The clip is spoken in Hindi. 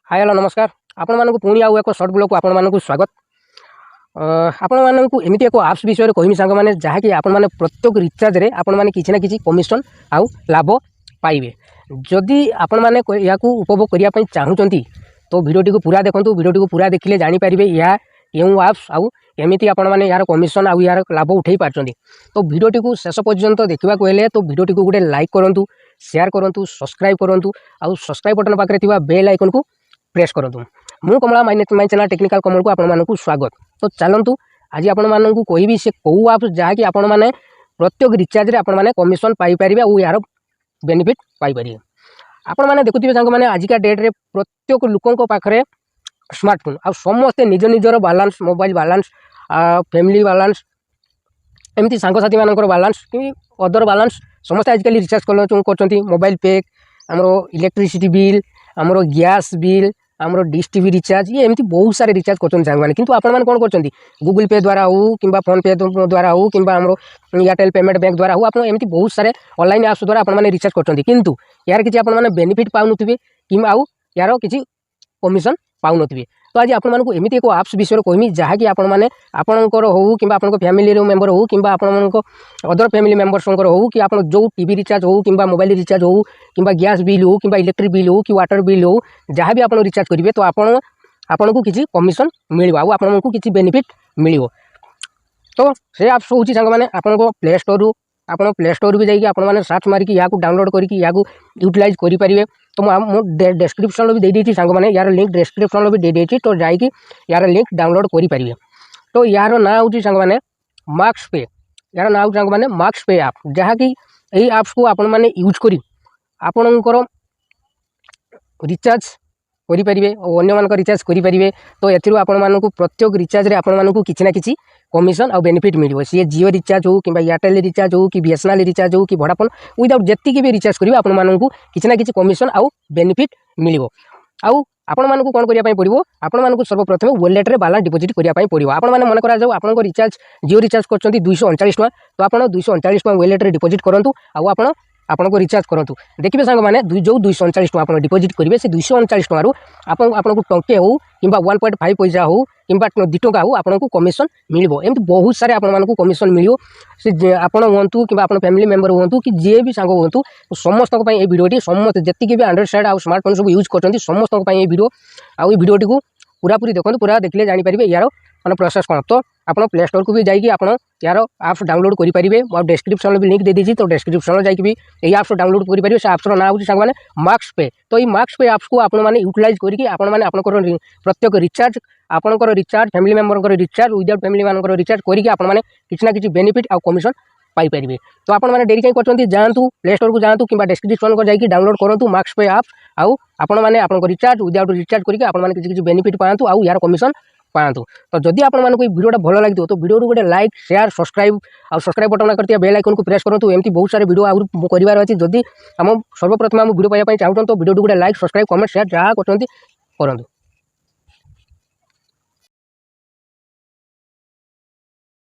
हाय हेलो नमस्कार आपण मानक पुणी आउ एक सर्ट ब्लॉग को आपण मानक स्वागत। आपण मानक एमती एक आप्स विषय कहमी सांग मैंने जहाँकि आपण मैंने प्रत्येक रिचार्ज रे आपण मैंने किसी ना किसी कमिशन आउ लाभ पाइबे। जदि आपण मैंने या उपभोग करने चाहूँगी तो वीडियोटी को पूरा देखो। वीडियोटी को पूरा देखिले जानीपारे या केउँ आप्स आउ एमती आपण मैंने यार कमिशन आउ यार लाभ उठे पार्टी। तो वीडियोटी को शेष पर्यंत देखा हेले तो वीडियोटी को गोटे लाइक करूँ, शेयर करूँ, सब्सक्राइब करूँ आउ सब्सक्राइब बटन पाखे बेल आइकन को प्रेस करतु। मु कमला माय चैनल टेक्निकल कमल को आपण मानक स्वागत। तो चलतु आज आपण मानक कहबी से कौ आप जहाँकि आपण मैंने प्रत्येक रिचार्ज रे आपण मैंने कमिशन पाइपर और यार बेनिफिट पाइपर। आपण मैंने देखुए सांग मैंने आजिका डेट रे प्रत्येक लोकों पाखे स्मार्टफोन आ समस्ते निज निजर balance mobile balance family balance एमती सांगसाथी मानकर बालांस कि अदर बालांस समस्ते आजिकल रिचार्ज कर मोबाइल पैक आमर इलेक्ट्रिसिटी बिल आमर गैस बिल आमर डिश टीवी रिचार्ज ये एमती बहुत सारे रिचार्ज कर किंतु आपण मैंने कौन कर गूगल पे द्वारा हो कि फोन पे द्वारा हो कि एयरटेल पेमेंट बैंक द्वारा हो आप एमती बहुत सारे ऑनलाइन ऐप्स द्वारा आपण मैंने रिचार्ज कर किंतु यार किसी आपण मैंने बेनिफिट पाउन कि आउ यार किसी कमिशन पाउन। तो आज आपण मानक एमती एक आप्स विषय कहमी जहाँकि आपण मैंने आपणकर हो कि फैमिली मेम्बर हो कि अदर फैमिली मेम्बर्स हो कि आप जो टीवी रिचार्ज हो कि मोबाइल रिचार्ज हो कि गैस बिल हो कि इलेक्ट्रिक बिल हो कि वाटर बिल हो जहाँ भी आप रिचार्ज करेंगे तो आपन को किसी कमिशन मिल आपन को किसी बेनिफिट मिल। तो से आप्स हूँ सांग मैंने आपन को प्ले स्टोर भी जाइए आपने सर्च मारिक या डाउनलोड करके या यूटिलाइज करेंगे। तो मुझे डेस्क्रिप्शन भी देती सांग मैंने यार लिंक डेस्क्रिप्शन भी देती तो जाइए यार लिंक डाउनलोड करेंगे। तो यार ना हूँ सांग मैंने मार्क्स पे यार ना सांग मैंने मार्क्स पे आप जहाँकि यही आप्स को आपण मैंने यूज करी आपणकर रिचार्ज करेंगे और अन्य मान रिचार्ज करेंगे। तो एथिरू आपण मानक प्रत्येक रिचार्ज रे आपण मानक किसी ना किसी कमिशन और बेनिफिट मिल सी जियो रिचार्ज हो कि एयरटेल रिचार्ज हो कि बीएसएनएल रिचार्ज हो कि वोडाफोन विदाउट जी भी रिचार्ज करेंगे आपण मानक किसी ना किसी कमिशन आउ बेनिफिट मिल। आउ आपण मानक कौन करने पड़ो आपण मानक सर्वप्रथम वॉलेट रे बालांस डिपोजिट करने पड़ो। आपण मैंने मन करा आपन रिचार्ज जियो रिचार्ज कर 239 टका तो आप 239 टका वॉलेट रे डिपोजिट करूँ आउ आपन को रिचार्ज करूँ। देखिए सांग मैंने जो 239 टका आप डिपोजिट करेंगे से 239 टकर आपको टंके हो कि 1.5 पैसा हो कि 2 टका हो आपको कमिशन मिल। एमती बहुत सारे आपको कमिशन मिल से आपण हूँ कि फैमिली मेम्बर हूँ कि जी भी सांग हूँ समस्त ये भिडियोटी समस्त जी भी एंड्रॉइड साइड आ स्मार्टफोन सब यूज कर समस्त ये भिडियो आ भिडियोटी को पूरापूरी देखो पूरा देखिले जानीपारे यार मैंने प्रोसेस कौन। तो आप प्ले स्टोर को भी जाइए आप यार आप्स डाउनलोड करेंगे और डिस्क्रिप्शन भी लिंक दे दीजिए तो डिस्क्रिप्शन जाकि भी यही आप्स डाउनलोड करेंगे। से आप्स ना होती सांग मार्क्स पे। तो ये मार्क्स पे आप्स को आपने यूटिलाइज करके आपंकर प्रत्येक रिचार्ज आपंकर recharge family member recharge without family मान रिचार्ज करके आपने किसी ना किसी बेनिफिट आउ कमिशन पाइपर। तो आप डेरी कहीं करते जातु प्ले स्टोर को जातु कि डिस्क्रिप्शन को जाकि डाउनलोड करूँ मार्क्स पे आप आउ आपको रिचार्ज विदाउट रिचार्ज करके आपने किसी बेनिफिट पातु आउ यार कमिशन पातु। तो जदि आप वीडियोटा भल लगे तो वीडियो गोटे लाइक शेयर सब्सक्राइब बटन करते बेल आइकन को प्रेस करूँ। एमती बहुत सारे वीडियो आउर करार अच्छी जदि आम सर्वप्रथम आम वीडियो पाइबा चाहूँ तो वीडियो गोटे लाइक सब्सक्राइब कमेंट शेयर जहाँ करते करूँ।